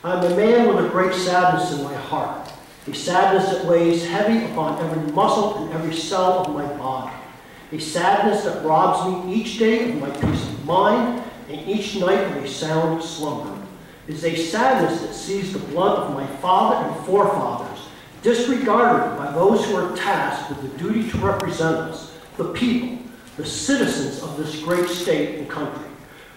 I'm a man with a great sadness in my heart, a sadness that weighs heavy upon every muscle and every cell of my body, a sadness that robs me each day of my peace of mind and each night of a sound slumber. It is a sadness that sees the blood of my father and forefathers disregarded by those who are tasked with the duty to represent us, the people, the citizens of this great state and country.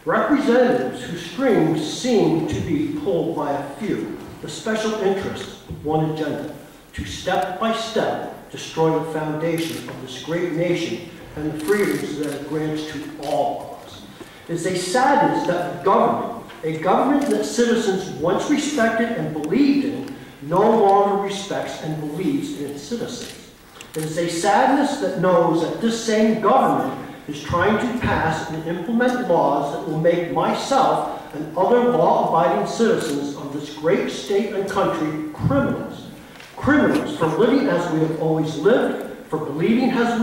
Representatives whose strings seem to be pulled by a few, the special interests of one agenda, to step by step destroy the foundation of this great nation and the freedoms that it grants to all of us. It is a sadness that a government that citizens once respected and believed in, no longer respects and believes in its citizens. It is a sadness that knows that this same government is trying to pass and implement laws that will make myself and other law-abiding citizens of this great state and country criminals. Criminals for living as we have always lived, for believing as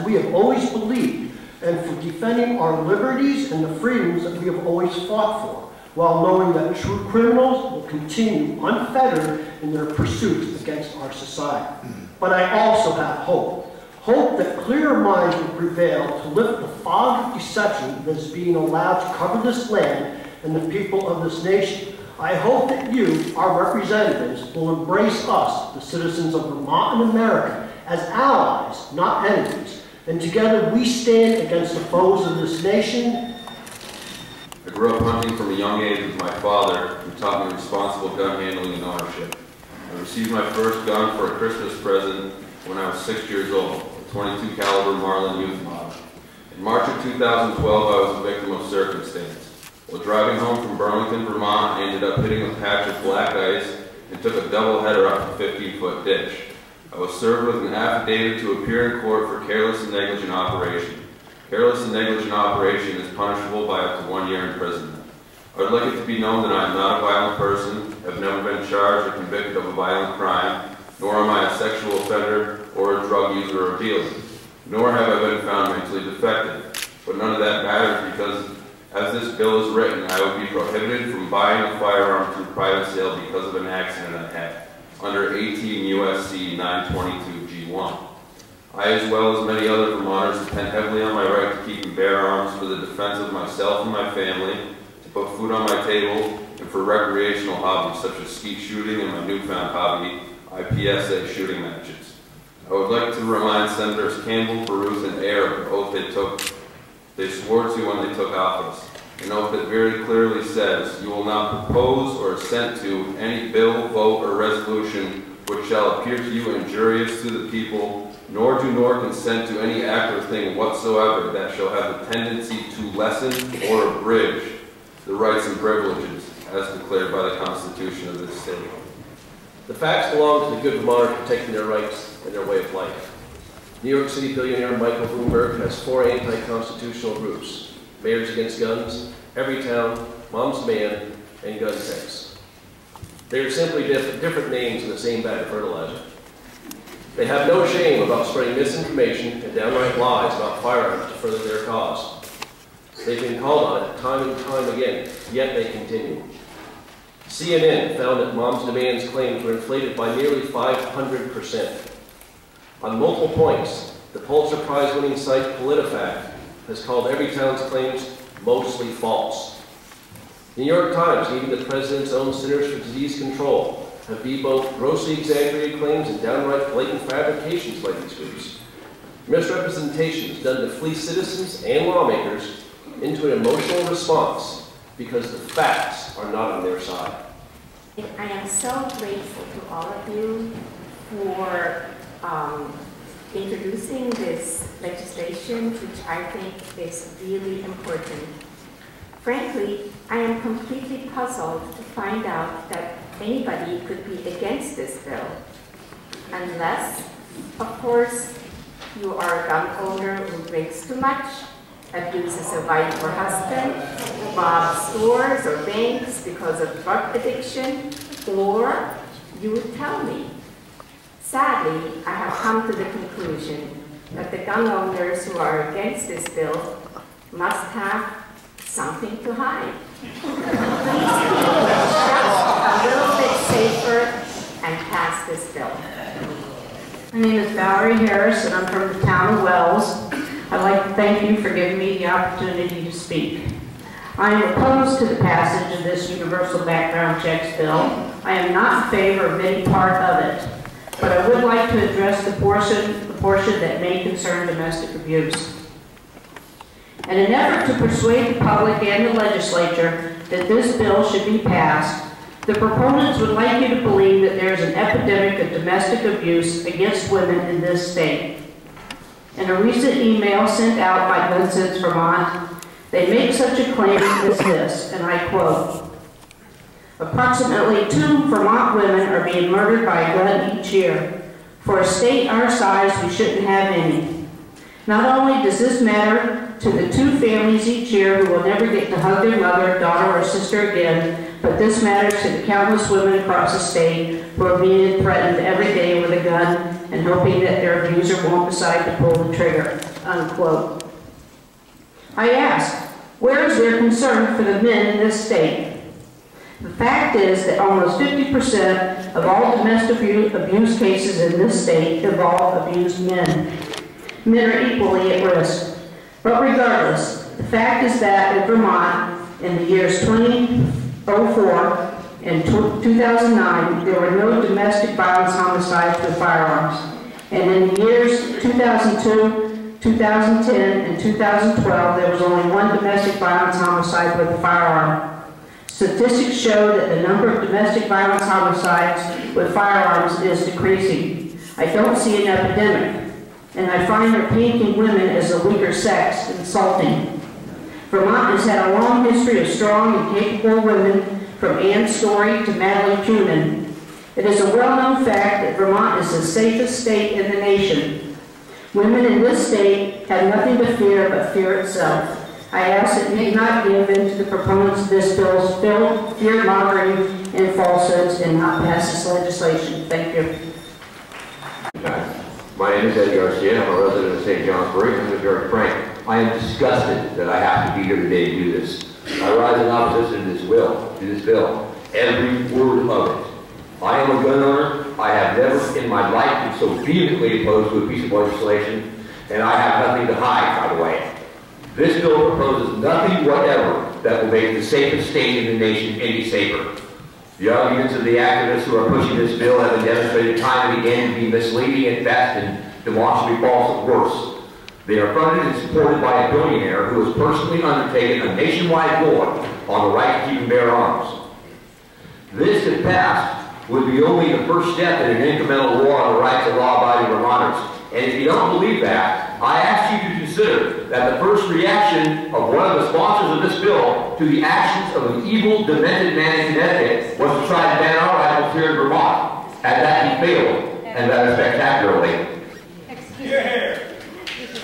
we have always believed, and for defending our liberties and the freedoms that we have always fought for, while knowing that true criminals will continue unfettered in their pursuits against our society. But I also have hope. Hope that clearer minds will prevail to lift the fog of deception that is being allowed to cover this land and the people of this nation. I hope that you, our representatives, will embrace us, the citizens of Vermont and America, as allies, not enemies. And together we stand against the foes of this nation. I grew up hunting from a young age with my father, who taught me responsible gun handling and ownership. I received my first gun for a Christmas present when I was 6 years old. 22 caliber Marlin youth model. In March of 2012, I was a victim of circumstance. While driving home from Burlington, Vermont, I ended up hitting a patch of black ice and took a double header up a 15-foot ditch. I was served with an affidavit to appear in court for careless and negligent operation. Careless and negligent operation is punishable by up to 1 year imprisonment. I would like it to be known that I am not a violent person, have never been charged or convicted of a violent crime, nor am I a sexual offender or a drug user or dealer, nor have I been found mentally defective. But none of that matters because, as this bill is written, I would be prohibited from buying a firearm through private sale because of an accident I had, under 18 U.S.C. 922 G1. I, as well as many other Vermonters, depend heavily on my right to keep and bear arms for the defense of myself and my family, to put food on my table, and for recreational hobbies such as skeet shooting and my newfound hobby, IPSA shooting matches. I would like to remind Senators Campbell, Baruth, and Ayer of the oath they swore to when they took office. An oath that very clearly says, you will not propose or assent to any bill, vote, or resolution which shall appear to you injurious to the people, nor consent to any act or thing whatsoever that shall have a tendency to lessen or abridge the rights and privileges as declared by the Constitution of this state. The facts belong to the good Vermonter protecting their rights and their way of life. New York City billionaire Michael Bloomberg has 4 anti-constitutional groups: Mayors Against Guns, Everytown, Mom's Demand, and Gun Tanks. They are simply different names in the same bag of fertilizer. They have no shame about spreading misinformation and downright lies about firearms to further their cause. They've been called on it time and time again, yet they continue. CNN found that Mom's Demand's claims were inflated by nearly 500%. On multiple points, the Pulitzer Prize-winning site PolitiFact has called Everytown's claims mostly false. The New York Times, even the President's own Centers for Disease Control, have both grossly exaggerated claims and downright blatant fabrications by these groups. Misrepresentations done to fleece citizens and lawmakers into an emotional response because the facts are not on their side. I am so grateful to all of you for introducing this legislation, which I think is really important. Frankly, I am completely puzzled to find out that anybody could be against this bill, unless, of course, you are a gun owner who drinks too much, abuses a wife or husband, robs stores or banks because of drug addiction, or you would tell me. Sadly, I have come to the conclusion that the gun owners who are against this bill must have something to hide. Please keep your shucks a little bit safer and pass this bill. My name is Valerie Harris, and I'm from the town of Wells. I'd like to thank you for giving me the opportunity to speak. I am opposed to the passage of this universal background checks bill. I am not in favor of any part of it, but I would like to address the portion that may concern domestic abuse. In an effort to persuade the public and the legislature that this bill should be passed, the proponents would like you to believe that there is an epidemic of domestic abuse against women in this state. In a recent email sent out by Gun Sense Vermont, they make such a claim as this, and I quote, "Approximately 2 Vermont women are being murdered by a gun each year. For a state our size, we shouldn't have any. Not only does this matter to the 2 families each year who will never get to hug their mother, daughter, or sister again, but this matters to the countless women across the state who are being threatened every day with a gun and hoping that their abuser won't decide to pull the trigger," unquote. I ask, where is their concern for the men in this state? The fact is that almost 50% of all domestic abuse cases in this state involve abused men. Men are equally at risk. But regardless, the fact is that in Vermont, in the years 2004 and 2009, there were no domestic violence homicides with firearms. And in the years 2002, 2010, and 2012, there was only 1 domestic violence homicide with a firearm. Statistics show that the number of domestic violence homicides with firearms is decreasing. I don't see an epidemic, and I find that painting women as the weaker sex insulting. Vermont has had a long history of strong and capable women, from Anne Story to Madeline Kunin. It is a well-known fact that Vermont is the safest state in the nation. Women in this state have nothing to fear but fear itself. I ask that you not give in to the proponents of this bill's fear-mongering and falsehoods and not pass this legislation. Thank you. My name is Eddie Garcia. I'm a resident of St. Johnsbury. I'm very frank. I am disgusted that I have to be here today to do this. I rise in opposition to this bill, every word of it. I am a gun owner. I have never in my life been so vehemently opposed to a piece of legislation, and I have nothing to hide, by the way. This bill proposes nothing whatever that will make the safest state in the nation any safer. The arguments of the activists who are pushing this bill have been demonstrated time and again to be misleading at best and demonstrably false at worst. They are funded and supported by a billionaire who has personally undertaken a nationwide war on the right to keep and bear arms. This, if passed, would be only the first step in an incremental war on the rights of law-abiding Vermonters. And if you don't believe that, I ask you to consider that the first reaction of one of the sponsors of this bill to the actions of an evil, demented man in Connecticut was to try to ban our rifles here in Vermont. At that, he failed, and that spectacularly.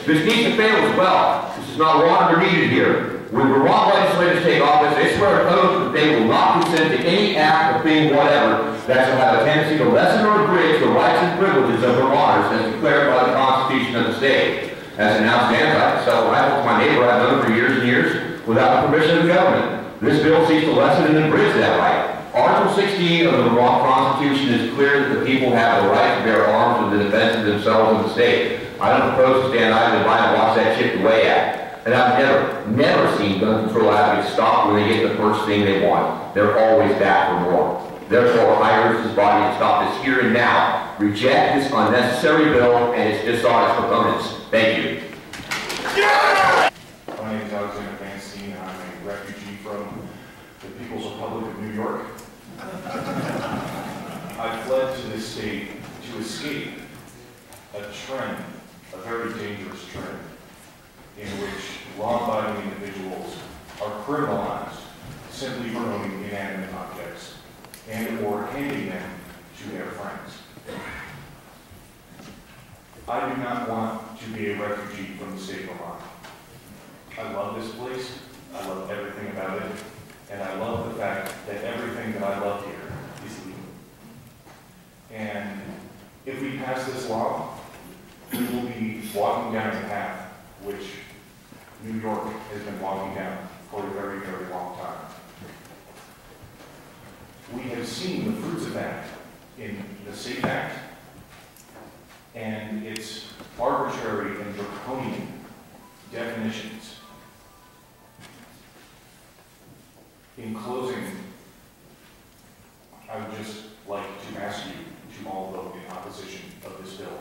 This needs to fail as well. This is not wanted or needed here. When Vermont legislators take office, they swear an oath that they will not consent to any act or thing whatever that shall have a tendency to lessen or abridge the rights and privileges of Vermonters as declared by the Constitution of the state. As announced anti-self rifle to my neighbor I've known for years and years without the permission of the government. This bill seeks to lessen and abridge that right. Article 16 of the Vermont Constitution is clear that the people have the right to bear arms for the defense of themselves and the state. I don't propose to stand idly by and watch that chipped away at. And I've never seen gun control advocates stop when they get the first thing they want. They're always back for more. Therefore, I urge this body to stop this here and now. Reject this unnecessary bill and its dishonest proponents. Thank you. My name is Alexander Vanstein. I'm a refugee from the People's Republic of New York. I fled to this state to escape a trend, a very dangerous trend, in which law-abiding individuals are criminalized simply for owning inanimate objects and or handing them to their friends. I do not want to be a refugee from the state of Vermont. I love this place, I love everything about it, and I love the fact that everything that I love here is legal. And if we pass this law, we will be walking down a path which New York has been walking down for a very seen the fruits of that in the SAFE Act and its arbitrary and draconian definitions. In closing, I would just like to ask you to all vote in opposition of this bill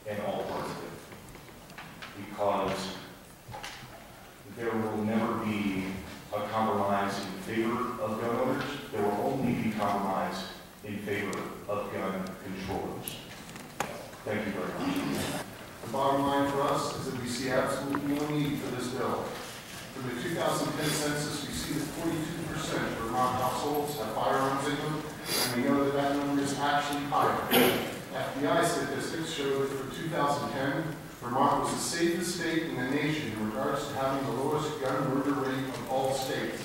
and all parts of it, because there will never be a compromise in favor of gun owners. There will only be compromise in favor of gun controllers. Thank you very much. The bottom line for us is that we see absolutely no need for this bill. For the 2010 census, we see that 42% of Vermont households have firearms in them, and we know that that number is actually higher. FBI statistics show that for 2010, Vermont was the safest state in the nation in regards to having the lowest gun murder rate of all states.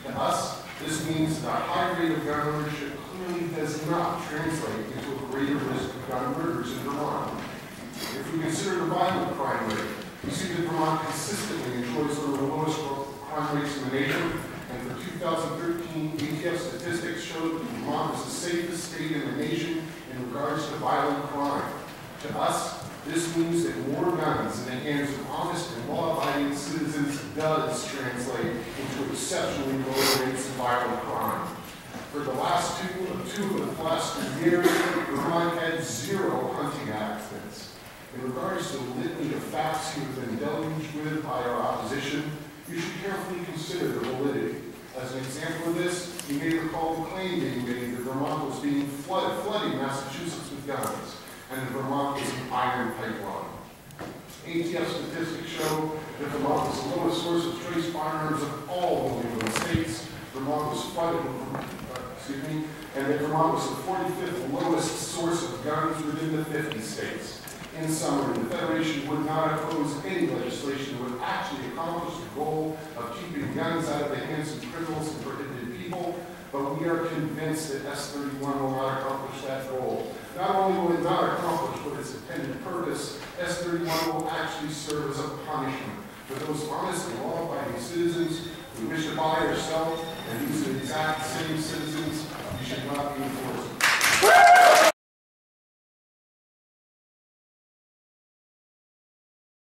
To us, this means that a high rate of gun ownership clearly does not translate into a greater risk of gun murders in Vermont. If we consider the violent crime rate, we see that Vermont consistently enjoys one of the lowest crime rates in the nation, and for 2013, ATF statistics showed that Vermont is the safest state in the nation in regards to violent crime. To us, this means that more guns in the hands of honest and law-abiding citizens does translate into exceptionally low rates of violent crime. For the last two of the last 3 years, Vermont had 0 hunting accidents. In regards to the litany of facts you have been deluged with by our opposition, you should carefully consider the validity. As an example of this, you may recall the claim being made that Vermont was being flooding Massachusetts with guns, and that Vermont was an iron pipeline. ATF statistics show that Vermont was the lowest source of trace firearms of all the New England states. Vermont was flooded, and that Vermont was the 45th lowest source of guns within the 50 states. In summary, the Federation would not oppose any legislation that would actually accomplish the goal of keeping guns out of the hands of criminals and prohibited people, but we are convinced that S31 will not accomplish that goal. Not only will it not accomplish what its intended purpose, S31 will actually serve as a punishment for those honest and law-abiding citizens who wish to buy or sell, and these are the exact same citizens you should not be enforcing.